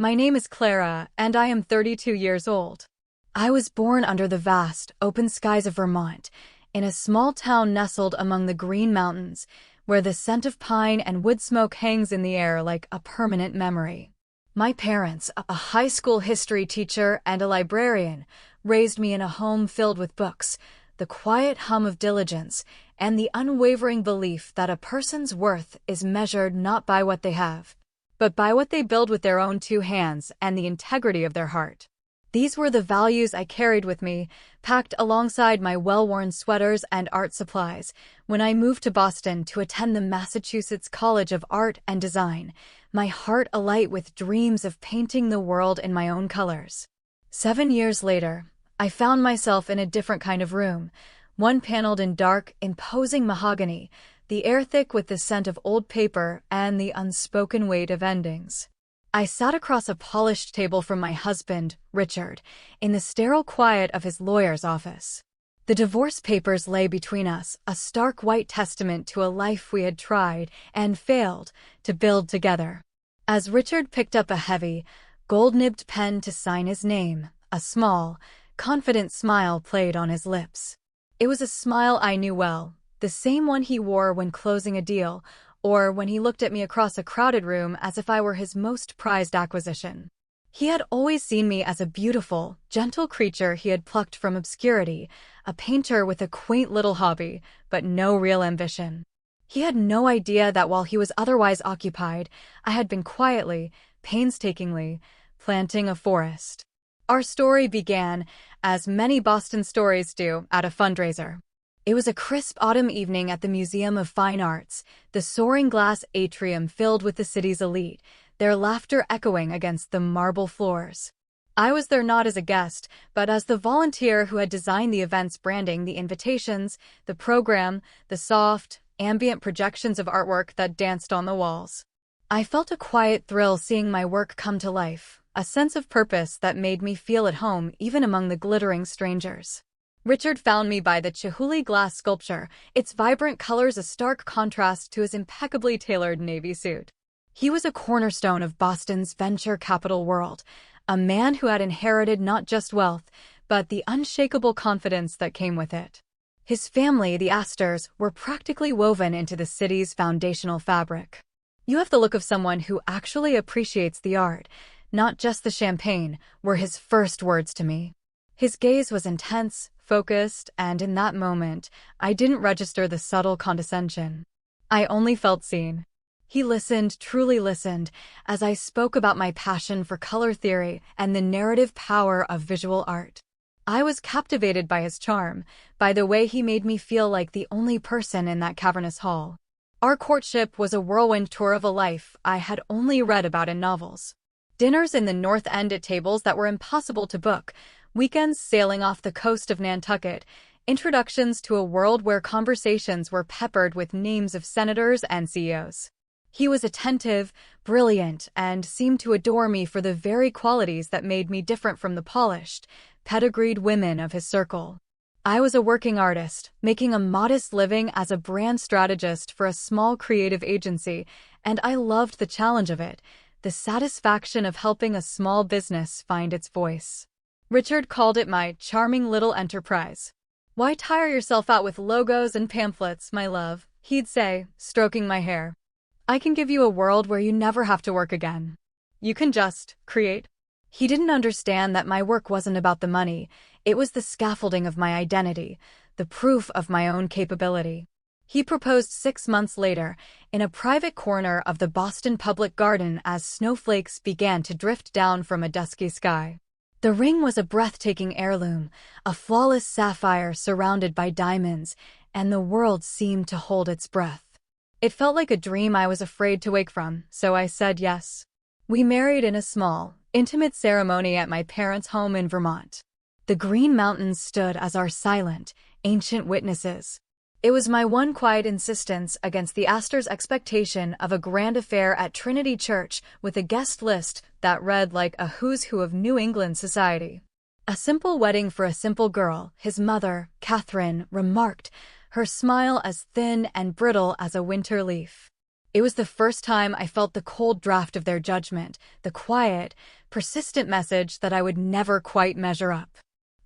My name is Clara, and I am 32 years old. I was born under the vast, open skies of Vermont, in a small town nestled among the Green Mountains, where the scent of pine and wood smoke hangs in the air like a permanent memory. My parents, a high school history teacher and a librarian, raised me in a home filled with books, the quiet hum of diligence, and the unwavering belief that a person's worth is measured not by what they have, but by what they build with their own two hands and the integrity of their heart. These were the values I carried with me, packed alongside my well-worn sweaters and art supplies, when I moved to Boston to attend the Massachusetts College of Art and Design, my heart alight with dreams of painting the world in my own colors. 7 years later, I found myself in a different kind of room, one paneled in dark, imposing mahogany, the air thick with the scent of old paper and the unspoken weight of endings. I sat across a polished table from my husband, Richard, in the sterile quiet of his lawyer's office. The divorce papers lay between us, a stark white testament to a life we had tried and failed to build together. As Richard picked up a heavy, gold-nibbed pen to sign his name, a small, confident smile played on his lips. It was a smile I knew well, the same one he wore when closing a deal, or when he looked at me across a crowded room as if I were his most prized acquisition. He had always seen me as a beautiful, gentle creature he had plucked from obscurity, a painter with a quaint little hobby, but no real ambition. He had no idea that while he was otherwise occupied, I had been quietly, painstakingly, planting a forest. Our story began, as many Boston stories do, at a fundraiser. It was a crisp autumn evening at the Museum of Fine Arts, the soaring glass atrium filled with the city's elite, their laughter echoing against the marble floors. I was there not as a guest, but as the volunteer who had designed the event's branding, the invitations, the program, the soft, ambient projections of artwork that danced on the walls. I felt a quiet thrill seeing my work come to life, a sense of purpose that made me feel at home even among the glittering strangers. Richard found me by the Chihuly glass sculpture, its vibrant colors a stark contrast to his impeccably tailored navy suit. He was a cornerstone of Boston's venture capital world, a man who had inherited not just wealth, but the unshakable confidence that came with it. His family, the Astors, were practically woven into the city's foundational fabric. "You have the look of someone who actually appreciates the art, not just the champagne," were his first words to me. His gaze was intense, focused, and in that moment, I didn't register the subtle condescension. I only felt seen. He listened, truly listened, as I spoke about my passion for color theory and the narrative power of visual art. I was captivated by his charm, by the way he made me feel like the only person in that cavernous hall. Our courtship was a whirlwind tour of a life I had only read about in novels. Dinners in the North End at tables that were impossible to book, weekends sailing off the coast of Nantucket, introductions to a world where conversations were peppered with names of senators and CEOs. He was attentive, brilliant, and seemed to adore me for the very qualities that made me different from the polished, pedigreed women of his circle. I was a working artist, making a modest living as a brand strategist for a small creative agency, and I loved the challenge of it, the satisfaction of helping a small business find its voice. Richard called it my charming little enterprise. "Why tire yourself out with logos and pamphlets, my love?" he'd say, stroking my hair. "I can give you a world where you never have to work again. You can just create." He didn't understand that my work wasn't about the money, it was the scaffolding of my identity, the proof of my own capability. He proposed 6 months later, in a private corner of the Boston Public Garden as snowflakes began to drift down from a dusky sky. The ring was a breathtaking heirloom, a flawless sapphire surrounded by diamonds, and the world seemed to hold its breath. It felt like a dream I was afraid to wake from, so I said yes. We married in a small, intimate ceremony at my parents' home in Vermont. The Green Mountains stood as our silent, ancient witnesses. It was my one quiet insistence against the Astors' expectation of a grand affair at Trinity Church with a guest list that read like a who's who of New England society. "A simple wedding for a simple girl," his mother, Catherine, remarked, her smile as thin and brittle as a winter leaf. It was the first time I felt the cold draft of their judgment, the quiet, persistent message that I would never quite measure up.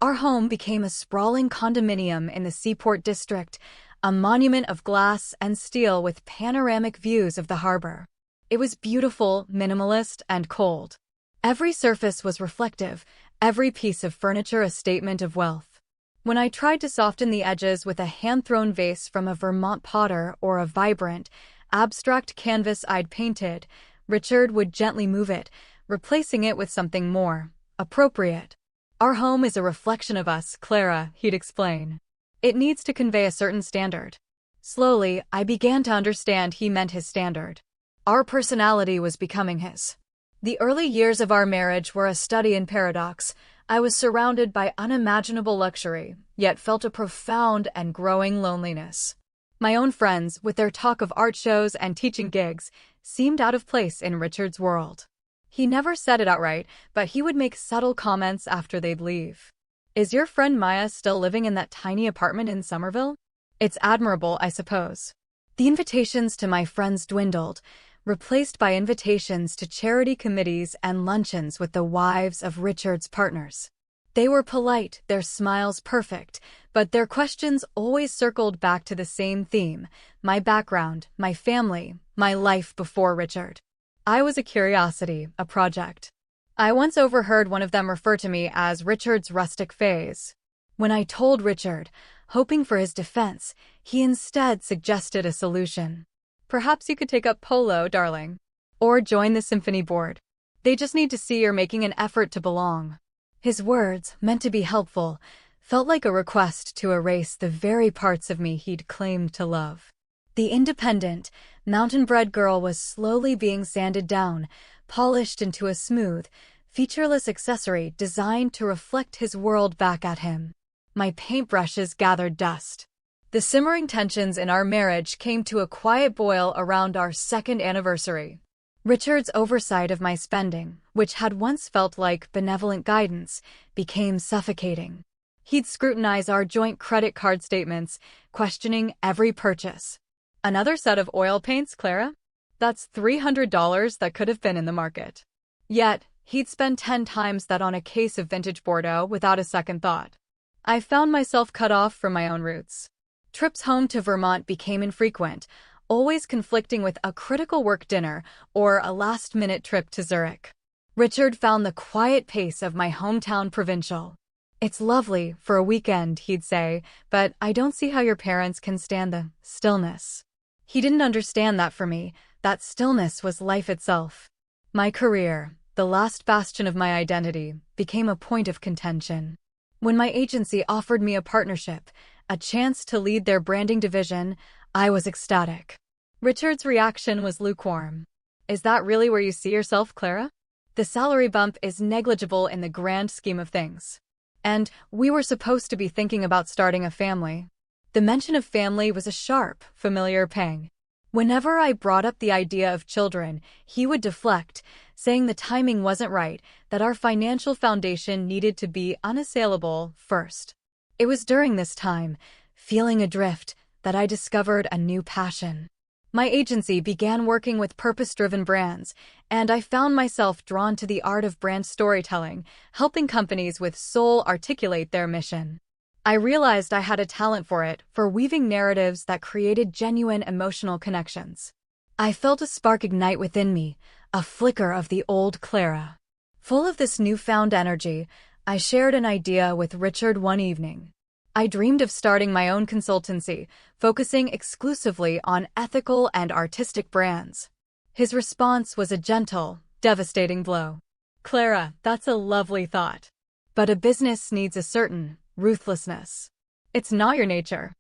Our home became a sprawling condominium in the Seaport District, a monument of glass and steel with panoramic views of the harbor. It was beautiful, minimalist, and cold. Every surface was reflective, every piece of furniture a statement of wealth. When I tried to soften the edges with a hand-thrown vase from a Vermont potter or a vibrant, abstract canvas I'd painted, Richard would gently move it, replacing it with something more appropriate. "Our home is a reflection of us, Clara," he'd explain. "It needs to convey a certain standard." Slowly, I began to understand he meant his standard. Our personality was becoming his. The early years of our marriage were a study in paradox. I was surrounded by unimaginable luxury, yet felt a profound and growing loneliness. My own friends, with their talk of art shows and teaching gigs, seemed out of place in Richard's world. He never said it outright, but he would make subtle comments after they'd leave. "Is your friend Maya still living in that tiny apartment in Somerville? It's admirable, I suppose." The invitations to my friends dwindled, replaced by invitations to charity committees and luncheons with the wives of Richard's partners. They were polite, their smiles perfect, but their questions always circled back to the same theme: my background, my family, my life before Richard. I was a curiosity, a project. I once overheard one of them refer to me as Richard's rustic phase. When I told Richard, hoping for his defense, he instead suggested a solution. "Perhaps you could take up polo, darling. Or join the symphony board. They just need to see you're making an effort to belong." His words, meant to be helpful, felt like a request to erase the very parts of me he'd claimed to love. The independent, mountain-bred girl was slowly being sanded down, polished into a smooth, featureless accessory designed to reflect his world back at him. My paintbrushes gathered dust. The simmering tensions in our marriage came to a quiet boil around our second anniversary. Richard's oversight of my spending, which had once felt like benevolent guidance, became suffocating. He'd scrutinize our joint credit card statements, questioning every purchase. "Another set of oil paints, Clara? That's $300 that could have been in the market." Yet, he'd spend 10 times that on a case of vintage Bordeaux without a second thought. I found myself cut off from my own roots. Trips home to Vermont became infrequent, always conflicting with a critical work dinner or a last-minute trip to Zurich. Richard found the quiet pace of my hometown provincial. "It's lovely for a weekend," he'd say, "but I don't see how your parents can stand the stillness." He didn't understand that for me, that stillness was life itself. My career, the last bastion of my identity, became a point of contention. When my agency offered me a partnership, a chance to lead their branding division, I was ecstatic. Richard's reaction was lukewarm. "Is that really where you see yourself, Clara? The salary bump is negligible in the grand scheme of things. And we were supposed to be thinking about starting a family." The mention of family was a sharp, familiar pang. Whenever I brought up the idea of children, he would deflect, saying the timing wasn't right, that our financial foundation needed to be unassailable first. It was during this time, feeling adrift, that I discovered a new passion. My agency began working with purpose-driven brands, and I found myself drawn to the art of brand storytelling, helping companies with soul articulate their mission. I realized I had a talent for it, for weaving narratives that created genuine emotional connections. I felt a spark ignite within me, a flicker of the old Clara. Full of this newfound energy, I shared an idea with Richard one evening. I dreamed of starting my own consultancy, focusing exclusively on ethical and artistic brands. His response was a gentle, devastating blow. "Clara, that's a lovely thought. But a business needs a certain ruthlessness. It's not your nature.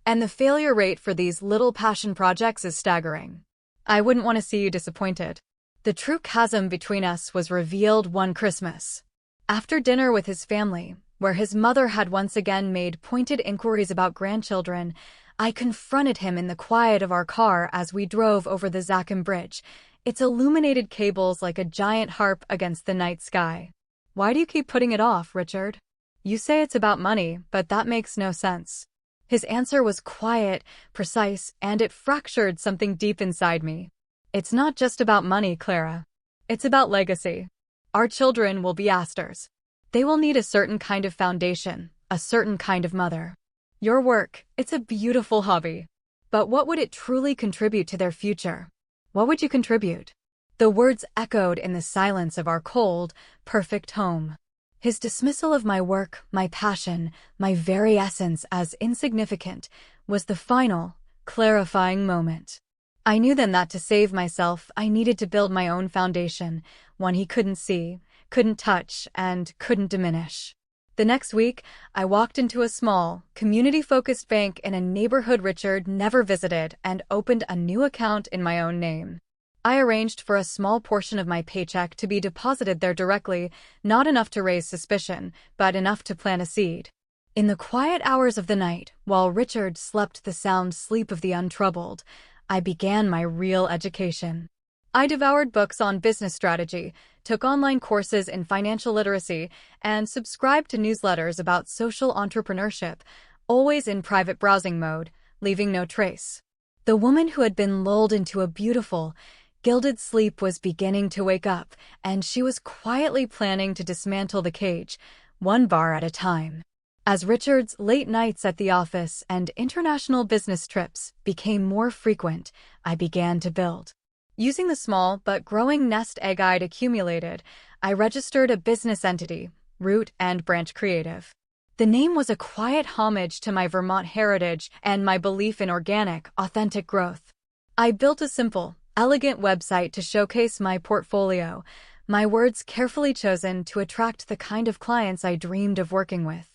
And the failure rate for these little passion projects is staggering. I wouldn't want to see you disappointed." The true chasm between us was revealed one Christmas. After dinner with his family, where his mother had once again made pointed inquiries about grandchildren, I confronted him in the quiet of our car as we drove over the Zachem Bridge, its illuminated cables like a giant harp against the night sky. "Why do you keep putting it off, Richard? You say it's about money, but that makes no sense." His answer was quiet, precise, and it fractured something deep inside me. It's not just about money, Clara. It's about legacy. Our children will be Astors. They will need a certain kind of foundation, a certain kind of mother. Your work, it's a beautiful hobby. But what would it truly contribute to their future? What would you contribute? The words echoed in the silence of our cold, perfect home. His dismissal of my work, my passion, my very essence as insignificant, was the final, clarifying moment. I knew then that to save myself, I needed to build my own foundation, one he couldn't see, couldn't touch, and couldn't diminish. The next week, I walked into a small, community-focused bank in a neighborhood Richard never visited and opened a new account in my own name. I arranged for a small portion of my paycheck to be deposited there directly, not enough to raise suspicion, but enough to plant a seed. In the quiet hours of the night, while Richard slept the sound sleep of the untroubled, I began my real education. I devoured books on business strategy, took online courses in financial literacy, and subscribed to newsletters about social entrepreneurship, always in private browsing mode, leaving no trace. The woman who had been lulled into a beautiful, gilded sleep was beginning to wake up, and she was quietly planning to dismantle the cage, one bar at a time. As Richard's late nights at the office and international business trips became more frequent, I began to build. Using the small but growing nest egg I'd accumulated, I registered a business entity, Root and Branch Creative. The name was a quiet homage to my Vermont heritage and my belief in organic, authentic growth. I built a simple, elegant website to showcase my portfolio, my words carefully chosen to attract the kind of clients I dreamed of working with.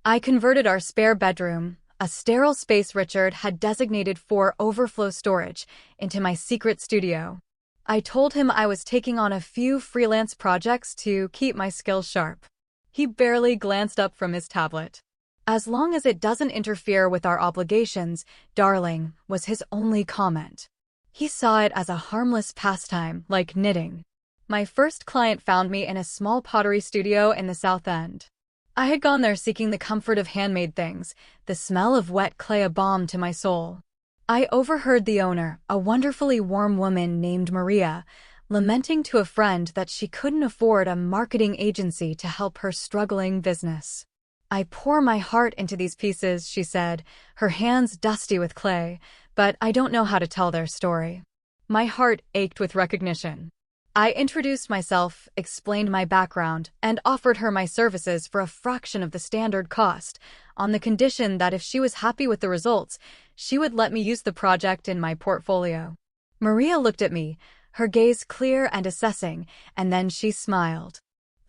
I converted our spare bedroom, a sterile space Richard had designated for overflow storage, into my secret studio. I told him I was taking on a few freelance projects to keep my skills sharp. He barely glanced up from his tablet. "As long as it doesn't interfere with our obligations, darling," was his only comment. He saw it as a harmless pastime, like knitting. My first client found me in a small pottery studio in the South End. I had gone there seeking the comfort of handmade things, the smell of wet clay a balm to my soul. I overheard the owner, a wonderfully warm woman named Maria, lamenting to a friend that she couldn't afford a marketing agency to help her struggling business. "I pour my heart into these pieces," she said, her hands dusty with clay, "but I don't know how to tell their story." My heart ached with recognition. I introduced myself, explained my background, and offered her my services for a fraction of the standard cost, on the condition that if she was happy with the results, she would let me use the project in my portfolio. Maria looked at me, her gaze clear and assessing, and then she smiled.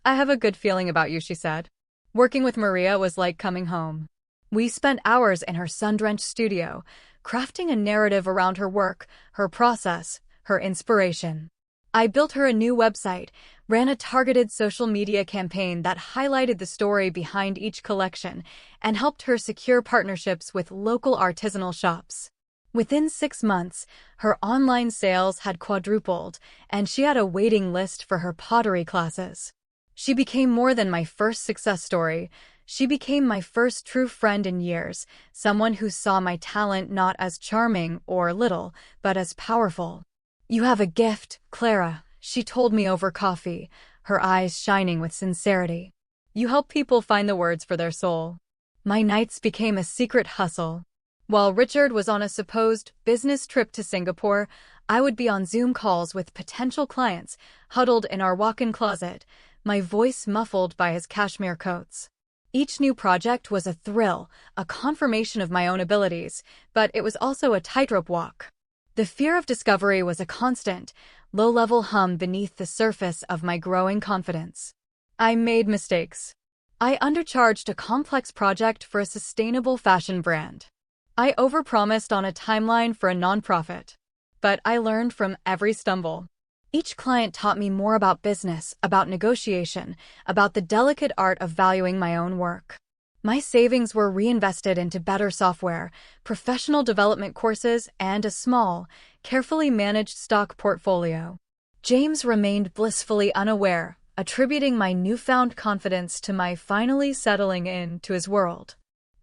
"I have a good feeling about you," she said. Working with Maria was like coming home. We spent hours in her sun-drenched studio, crafting a narrative around her work, her process, her inspiration. I built her a new website, ran a targeted social media campaign that highlighted the story behind each collection, and helped her secure partnerships with local artisanal shops. Within 6 months, her online sales had quadrupled, and she had a waiting list for her pottery classes. She became more than my first success story. She became my first true friend in years, someone who saw my talent not as charming or little, but as powerful. "You have a gift, Clara," she told me over coffee, her eyes shining with sincerity. "You help people find the words for their soul." My nights became a secret hustle. While Richard was on a supposed business trip to Singapore, I would be on Zoom calls with potential clients, huddled in our walk-in closet, my voice muffled by his cashmere coats. Each new project was a thrill, a confirmation of my own abilities, but it was also a tightrope walk. The fear of discovery was a constant, low-level hum beneath the surface of my growing confidence. I made mistakes. I undercharged a complex project for a sustainable fashion brand. I overpromised on a timeline for a nonprofit. But I learned from every stumble. Each client taught me more about business, about negotiation, about the delicate art of valuing my own work. My savings were reinvested into better software, professional development courses, and a small, carefully managed stock portfolio. James remained blissfully unaware, attributing my newfound confidence to my finally settling into his world.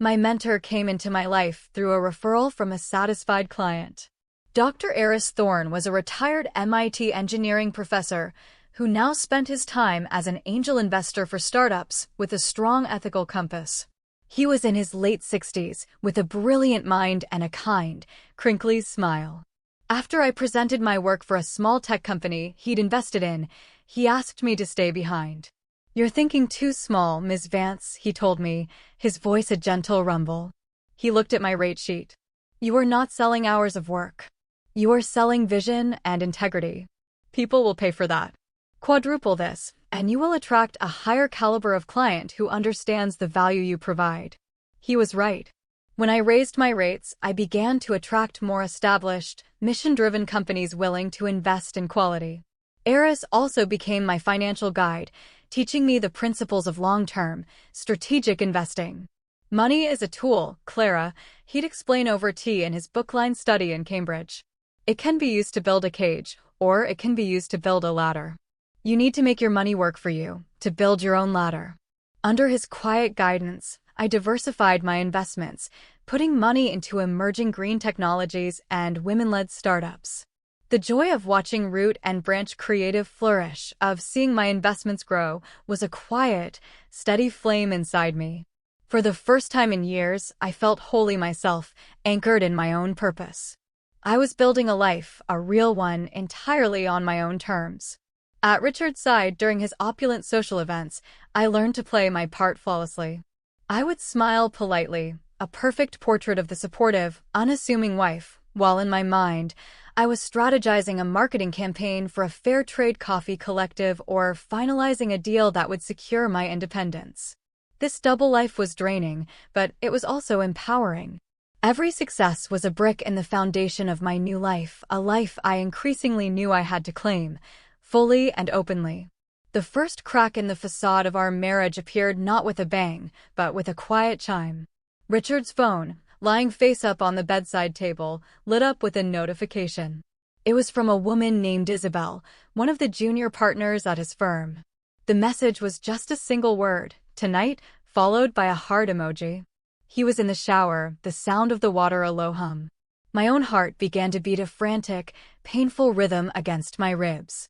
My mentor came into my life through a referral from a satisfied client. Dr. Eris Thorne was a retired MIT engineering professor who now spent his time as an angel investor for startups with a strong ethical compass. He was in his late 60s, with a brilliant mind and a kind, crinkly smile. After I presented my work for a small tech company he'd invested in, he asked me to stay behind. "You're thinking too small, Ms. Vance," he told me, his voice a gentle rumble. He looked at my rate sheet. "You are not selling hours of work. You are selling vision and integrity. People will pay for that. Quadruple this, and you will attract a higher caliber of client who understands the value you provide." He was right. When I raised my rates, I began to attract more established, mission-driven companies willing to invest in quality. Eris also became my financial guide, teaching me the principles of long-term, strategic investing. "Money is a tool, Clara," he'd explain over tea in his bookline study in Cambridge. "It can be used to build a cage, or it can be used to build a ladder. You need to make your money work for you, to build your own ladder." Under his quiet guidance, I diversified my investments, putting money into emerging green technologies and women-led startups. The joy of watching Root and Branch Creative flourish, of seeing my investments grow, was a quiet, steady flame inside me. For the first time in years, I felt wholly myself, anchored in my own purpose. I was building a life, a real one, entirely on my own terms. At Richard's side during his opulent social events, I learned to play my part flawlessly. I would smile politely, a perfect portrait of the supportive, unassuming wife, while in my mind, I was strategizing a marketing campaign for a fair trade coffee collective or finalizing a deal that would secure my independence. This double life was draining, but it was also empowering. Every success was a brick in the foundation of my new life, a life I increasingly knew I had to claim, fully and openly. The first crack in the facade of our marriage appeared not with a bang, but with a quiet chime. Richard's phone, lying face up on the bedside table, lit up with a notification. It was from a woman named Isabel, one of the junior partners at his firm. The message was just a single word, "Tonight," followed by a heart emoji. He was in the shower, the sound of the water a low hum. My own heart began to beat a frantic, painful rhythm against my ribs.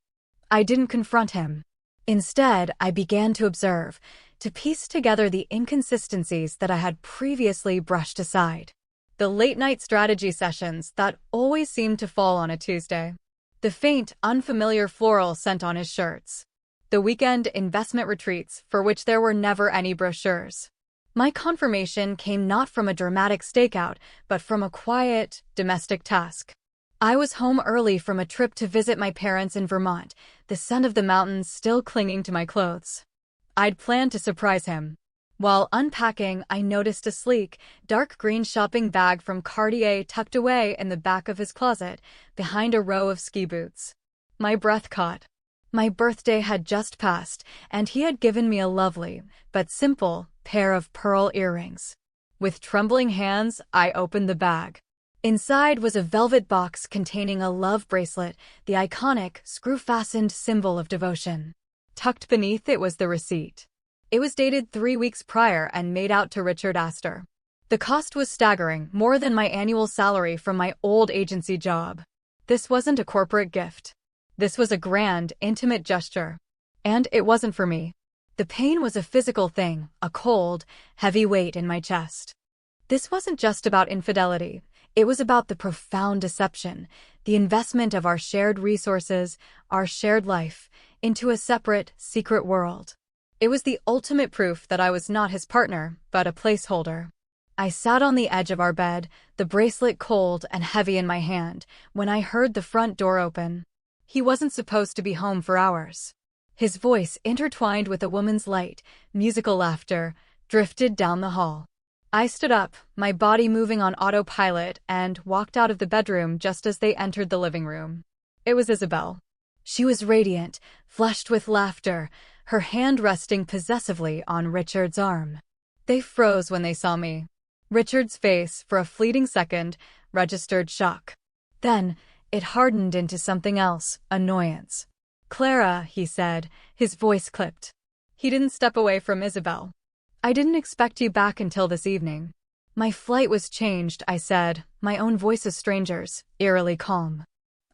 I didn't confront him. Instead, I began to observe, to piece together the inconsistencies that I had previously brushed aside. The late-night strategy sessions that always seemed to fall on a Tuesday. The faint, unfamiliar floral scent on his shirts. The weekend investment retreats for which there were never any brochures. My confirmation came not from a dramatic stakeout, but from a quiet, domestic task. I was home early from a trip to visit my parents in Vermont, the scent of the mountains still clinging to my clothes. I'd planned to surprise him. While unpacking, I noticed a sleek, dark green shopping bag from Cartier tucked away in the back of his closet, behind a row of ski boots. My breath caught. My birthday had just passed, and he had given me a lovely, but simple, pair of pearl earrings. With trembling hands, I opened the bag. Inside was a velvet box containing a love bracelet, the iconic, screw-fastened symbol of devotion. Tucked beneath it was the receipt. It was dated 3 weeks prior and made out to Richard Astor. The cost was staggering, more than my annual salary from my old agency job. This wasn't a corporate gift. This was a grand, intimate gesture. And it wasn't for me. The pain was a physical thing, a cold, heavy weight in my chest. This wasn't just about infidelity. It was about the profound deception, the investment of our shared resources, our shared life, into a separate, secret world. It was the ultimate proof that I was not his partner, but a placeholder. I sat on the edge of our bed, the bracelet cold and heavy in my hand, when I heard the front door open. He wasn't supposed to be home for hours. His voice, intertwined with a woman's light, musical laughter, drifted down the hall. I stood up, my body moving on autopilot, and walked out of the bedroom just as they entered the living room. It was Isabel. She was radiant, flushed with laughter, her hand resting possessively on Richard's arm. They froze when they saw me. Richard's face, for a fleeting second, registered shock. Then, it hardened into something else, annoyance. "Clara," he said, his voice clipped. He didn't step away from Isabel. "I didn't expect you back until this evening." My flight was changed, I said, my own voice of strangers, eerily calm.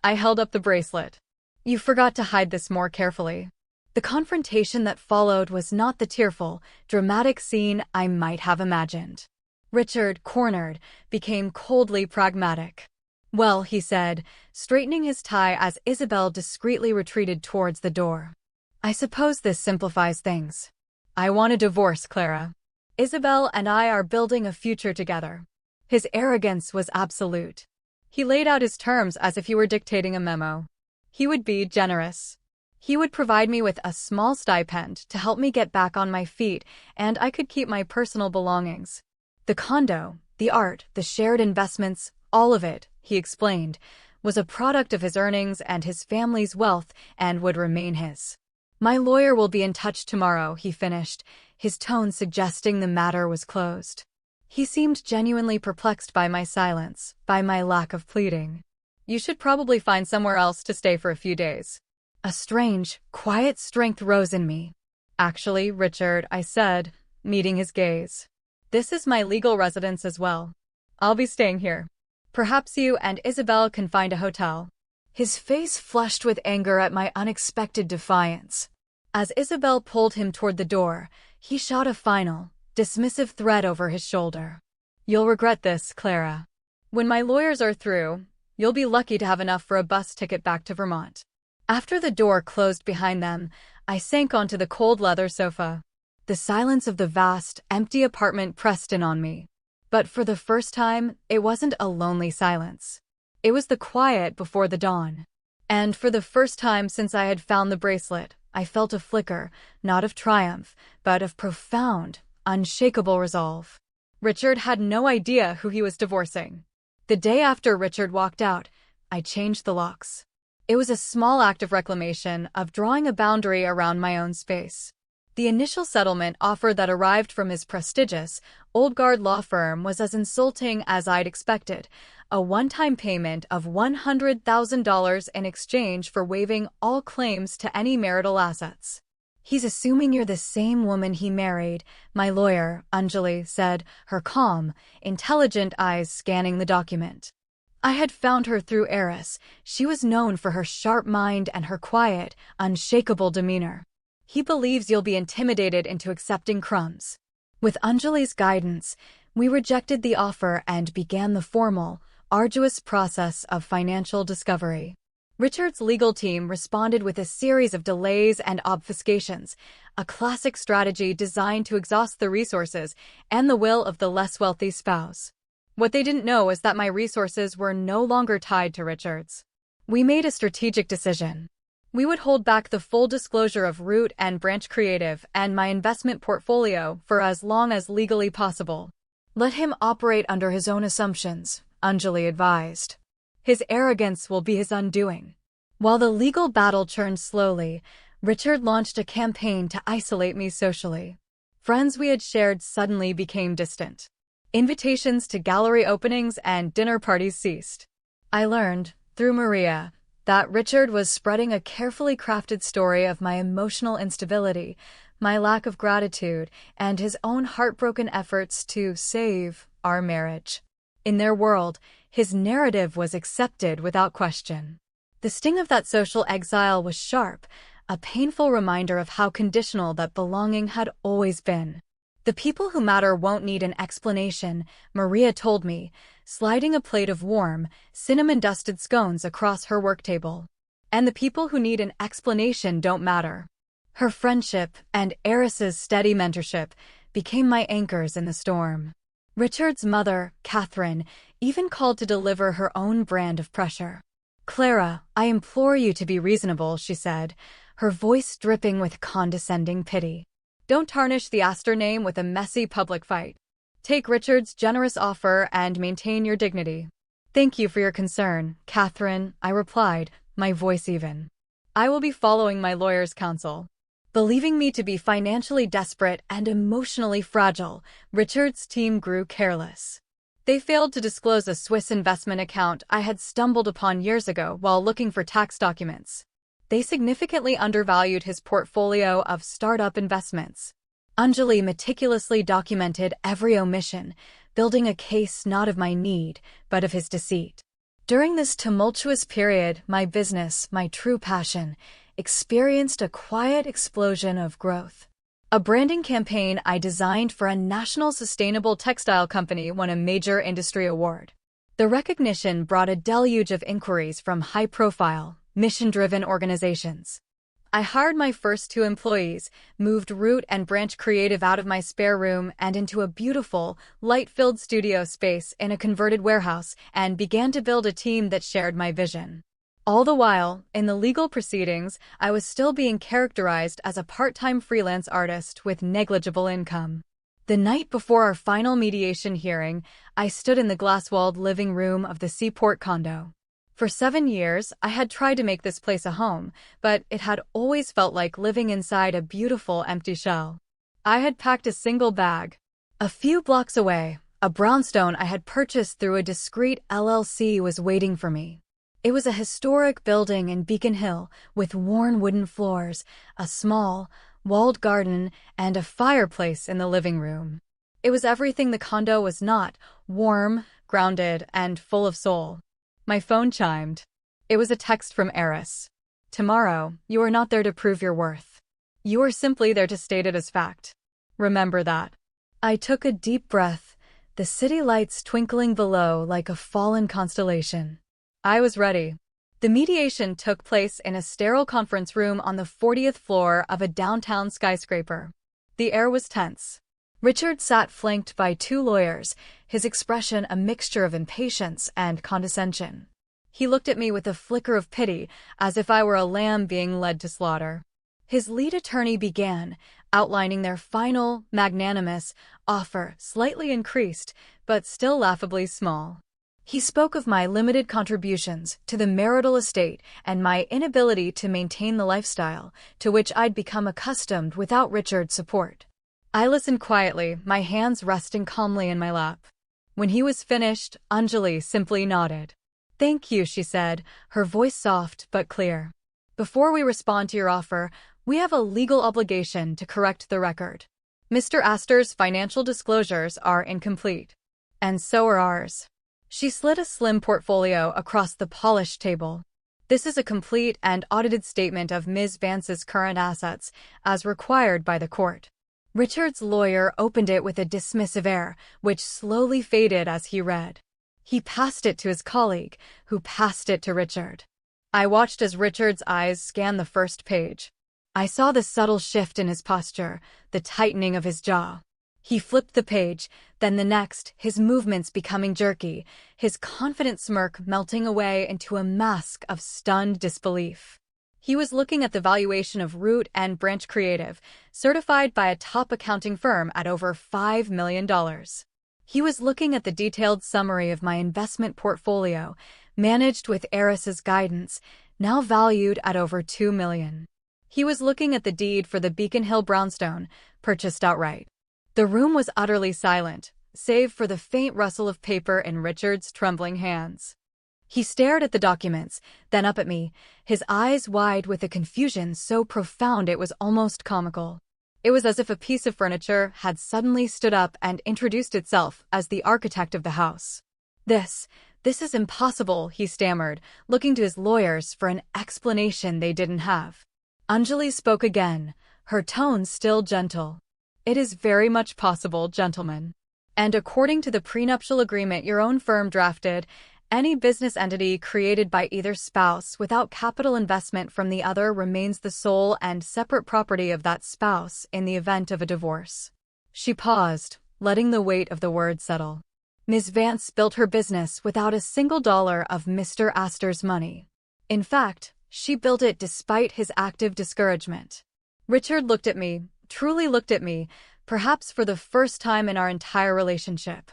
I held up the bracelet. You forgot to hide this more carefully. The confrontation that followed was not the tearful, dramatic scene I might have imagined. Richard, cornered, became coldly pragmatic. Well, he said, straightening his tie as Isabel discreetly retreated towards the door. I suppose this simplifies things. I want a divorce, Clara. Isabel and I are building a future together. His arrogance was absolute. He laid out his terms as if he were dictating a memo. He would be generous. He would provide me with a small stipend to help me get back on my feet, and I could keep my personal belongings. The condo, the art, the shared investments, all of it, he explained, was a product of his earnings and his family's wealth and would remain his. My lawyer will be in touch tomorrow, he finished, his tone suggesting the matter was closed. He seemed genuinely perplexed by my silence, by my lack of pleading. You should probably find somewhere else to stay for a few days. A strange, quiet strength rose in me. Actually, Richard, I said, meeting his gaze. This is my legal residence as well. I'll be staying here. Perhaps you and Isabel can find a hotel. His face flushed with anger at my unexpected defiance. As Isabel pulled him toward the door, he shot a final, dismissive threat over his shoulder. You'll regret this, Clara. When my lawyers are through, you'll be lucky to have enough for a bus ticket back to Vermont. After the door closed behind them, I sank onto the cold leather sofa. The silence of the vast, empty apartment pressed in on me. But for the first time, it wasn't a lonely silence. It was the quiet before the dawn. And for the first time since I had found the bracelet, I felt a flicker, not of triumph, but of profound, unshakable resolve. Richard had no idea who he was divorcing. The day after Richard walked out, I changed the locks. It was a small act of reclamation, of drawing a boundary around my own space. The initial settlement offer that arrived from his prestigious, old guard law firm was as insulting as I'd expected, a one-time payment of $100,000 in exchange for waiving all claims to any marital assets. He's assuming you're the same woman he married, my lawyer, Anjali said, her calm, intelligent eyes scanning the document. I had found her through Eris. She was known for her sharp mind and her quiet, unshakable demeanor. He believes you'll be intimidated into accepting crumbs. With Anjali's guidance, we rejected the offer and began the formal, arduous process of financial discovery. Richard's legal team responded with a series of delays and obfuscations, a classic strategy designed to exhaust the resources and the will of the less wealthy spouse. What they didn't know is that my resources were no longer tied to Richard's. We made a strategic decision. We would hold back the full disclosure of Root and Branch Creative and my investment portfolio for as long as legally possible. Let him operate under his own assumptions, Anjali advised. His arrogance will be his undoing. While the legal battle churned slowly, Richard launched a campaign to isolate me socially. Friends we had shared suddenly became distant. Invitations to gallery openings and dinner parties ceased. I learned, through Maria, that Richard was spreading a carefully crafted story of my emotional instability, my lack of gratitude, and his own heartbroken efforts to save our marriage. In their world, his narrative was accepted without question. The sting of that social exile was sharp, a painful reminder of how conditional that belonging had always been. The people who matter won't need an explanation, Maria told me, sliding a plate of warm, cinnamon-dusted scones across her work table. And the people who need an explanation don't matter. Her friendship and Eris's steady mentorship became my anchors in the storm. Richard's mother, Catherine, even called to deliver her own brand of pressure. Clara, I implore you to be reasonable, she said, her voice dripping with condescending pity. Don't tarnish the Astor name with a messy public fight. Take Richard's generous offer and maintain your dignity. Thank you for your concern, Catherine, I replied, my voice even. I will be following my lawyer's counsel. Believing me to be financially desperate and emotionally fragile, Richard's team grew careless. They failed to disclose a Swiss investment account I had stumbled upon years ago while looking for tax documents. They significantly undervalued his portfolio of startup investments. Anjali meticulously documented every omission, building a case not of my need, but of his deceit. During this tumultuous period, my business, my true passion, experienced a quiet explosion of growth. A branding campaign I designed for a national sustainable textile company won a major industry award. The recognition brought a deluge of inquiries from high-profile, mission-driven organizations. I hired my first 2 employees, moved Root and Branch Creative out of my spare room and into a beautiful, light-filled studio space in a converted warehouse, and began to build a team that shared my vision. All the while, in the legal proceedings, I was still being characterized as a part-time freelance artist with negligible income. The night before our final mediation hearing, I stood in the glass-walled living room of the Seaport condo. For 7 years, I had tried to make this place a home, but it had always felt like living inside a beautiful empty shell. I had packed a single bag. A few blocks away, a brownstone I had purchased through a discreet LLC was waiting for me. It was a historic building in Beacon Hill with worn wooden floors, a small, walled garden, and a fireplace in the living room. It was everything the condo was not: warm, grounded, and full of soul. My phone chimed. It was a text from Eris. "Tomorrow, you are not there to prove your worth. You are simply there to state it as fact. Remember that." I took a deep breath, the city lights twinkling below like a fallen constellation. I was ready. The mediation took place in a sterile conference room on the 40th floor of a downtown skyscraper. The air was tense. Richard sat flanked by 2 lawyers, his expression a mixture of impatience and condescension. He looked at me with a flicker of pity, as if I were a lamb being led to slaughter. His lead attorney began, outlining their final, magnanimous offer, slightly increased, but still laughably small. He spoke of my limited contributions to the marital estate and my inability to maintain the lifestyle to which I'd become accustomed without Richard's support. I listened quietly, my hands resting calmly in my lap. When he was finished, Anjali simply nodded. "Thank you," she said, her voice soft but clear. "Before we respond to your offer, we have a legal obligation to correct the record. Mr. Astor's financial disclosures are incomplete. And so are ours." She slid a slim portfolio across the polished table. "This is a complete and audited statement of Ms. Vance's current assets, as required by the court." Richard's lawyer opened it with a dismissive air, which slowly faded as he read. He passed it to his colleague, who passed it to Richard. I watched as Richard's eyes scanned the first page. I saw the subtle shift in his posture, the tightening of his jaw. He flipped the page, then the next, his movements becoming jerky, his confident smirk melting away into a mask of stunned disbelief. He was looking at the valuation of Root and Branch Creative, certified by a top accounting firm at over $5 million. He was looking at the detailed summary of my investment portfolio, managed with Eris's guidance, now valued at over $2 million. He was looking at the deed for the Beacon Hill brownstone, purchased outright. The room was utterly silent, save for the faint rustle of paper in Richard's trembling hands. He stared at the documents, then up at me, his eyes wide with a confusion so profound it was almost comical. It was as if a piece of furniture had suddenly stood up and introduced itself as the architect of the house. This is impossible," he stammered, looking to his lawyers for an explanation they didn't have. Anjali spoke again, her tone still gentle. "It is very much possible, gentlemen. And according to the prenuptial agreement your own firm drafted, any business entity created by either spouse without capital investment from the other remains the sole and separate property of that spouse in the event of a divorce." She paused, letting the weight of the word settle. "Ms. Vance built her business without a single dollar of Mr. Astor's money. In fact, she built it despite his active discouragement." Richard looked at me, truly looked at me, perhaps for the first time in our entire relationship.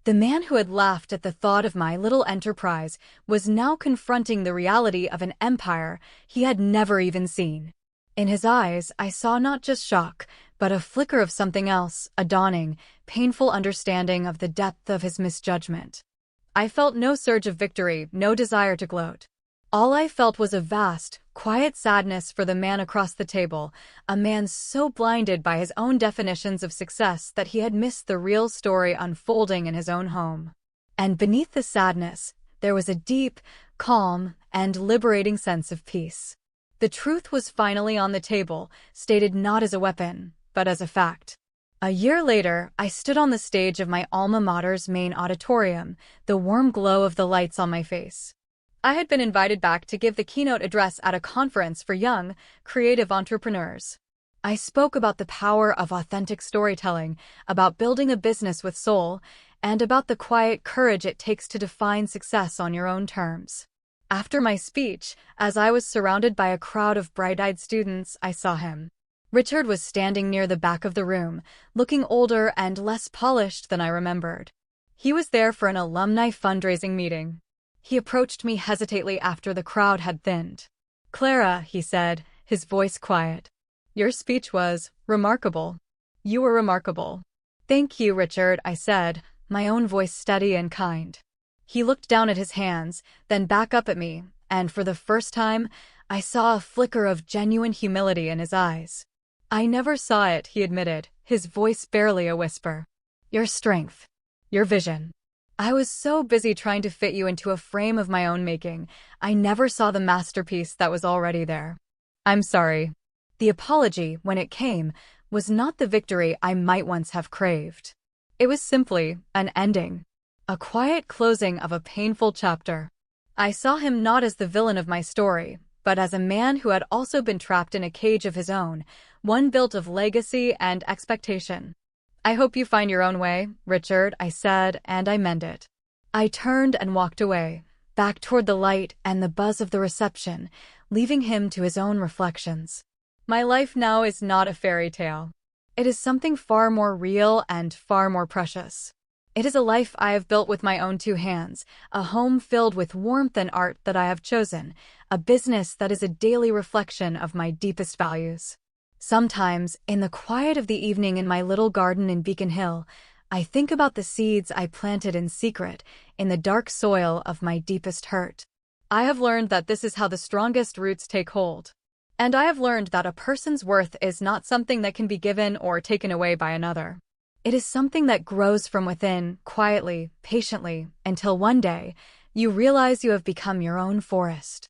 The man who had laughed at the thought of my little enterprise was now confronting the reality of an empire he had never even seen. In his eyes, I saw not just shock, but a flicker of something else, a dawning, painful understanding of the depth of his misjudgment. I felt no surge of victory, no desire to gloat. All I felt was a vast, Quiet sadness for the man across the table, a man so blinded by his own definitions of success that he had missed the real story unfolding in his own home. And beneath the sadness, there was a deep, calm, and liberating sense of peace. The truth was finally on the table, stated not as a weapon, but as a fact. A year later, I stood on the stage of my alma mater's main auditorium, the warm glow of the lights on my face. I had been invited back to give the keynote address at a conference for young, creative entrepreneurs. I spoke about the power of authentic storytelling, about building a business with soul, and about the quiet courage it takes to define success on your own terms. After my speech, as I was surrounded by a crowd of bright-eyed students, I saw him. Richard was standing near the back of the room, looking older and less polished than I remembered. He was there for an alumni fundraising meeting. He approached me hesitantly after the crowd had thinned. "Clara," he said, his voice quiet. "Your speech was remarkable. You were remarkable." "Thank you, Richard," I said, my own voice steady and kind. He looked down at his hands, then back up at me, and for the first time, I saw a flicker of genuine humility in his eyes. "I never saw it," he admitted, his voice barely a whisper. "Your strength. Your vision. I was so busy trying to fit you into a frame of my own making, I never saw the masterpiece that was already there. I'm sorry." The apology, when it came, was not the victory I might once have craved. It was simply an ending. A quiet closing of a painful chapter. I saw him not as the villain of my story, but as a man who had also been trapped in a cage of his own, one built of legacy and expectation. "I hope you find your own way, Richard," I said, and I meant it. I turned and walked away, back toward the light and the buzz of the reception, leaving him to his own reflections. My life now is not a fairy tale. It is something far more real and far more precious. It is a life I have built with my own two hands, a home filled with warmth and art that I have chosen, a business that is a daily reflection of my deepest values. Sometimes, in the quiet of the evening in my little garden in Beacon Hill, I think about the seeds I planted in secret, in the dark soil of my deepest hurt. I have learned that this is how the strongest roots take hold. And I have learned that a person's worth is not something that can be given or taken away by another. It is something that grows from within, quietly, patiently, until one day, you realize you have become your own forest.